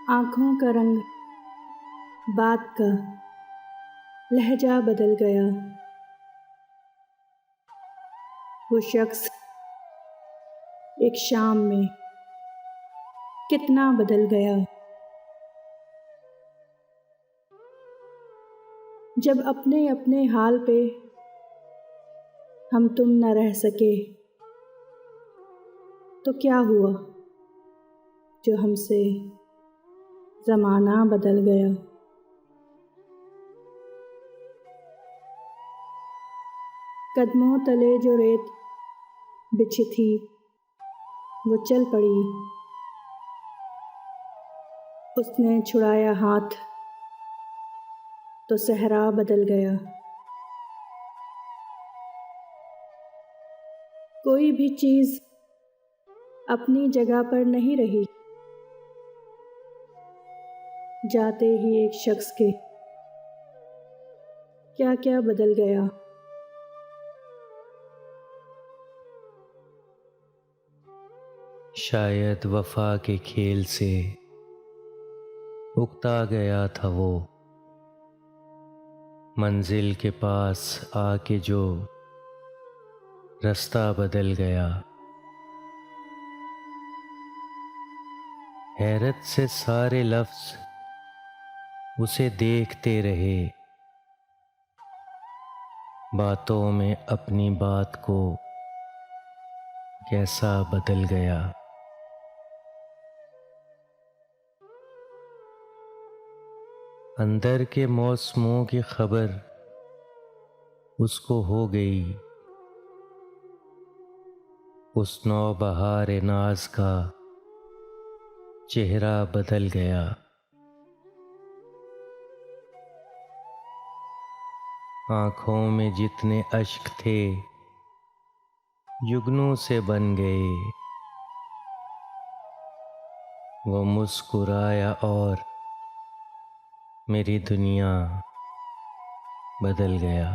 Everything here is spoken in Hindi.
आँखों का रंग, बात का लहजा बदल गया। वो शख्स एक शाम में कितना बदल गया। जब अपने अपने हाल पे हम तुम न रह सके, तो क्या हुआ जो हमसे ज़माना बदल गया। कदमों तले जो रेत बिछी थी वो चल पड़ी, उसने छुड़ाया हाथ तो सहरा बदल गया। कोई भी चीज़ अपनी जगह पर नहीं रही, जाते ही एक शख्स के क्या क्या बदल गया। शायद वफा के खेल से उकता गया था वो, मंजिल के पास आके जो रास्ता बदल गया। हैरत से सारे लफ्ज़ उसे देखते रहे, बातों में अपनी बात को कैसा बदल गया। अंदर के मौसमों की खबर उसको हो गई, उस नौबहार नाज का चेहरा बदल गया। आँखों में जितने अश्क थे जुगनू से बन गए, वो मुस्कुराया और मेरी दुनिया बदल गया।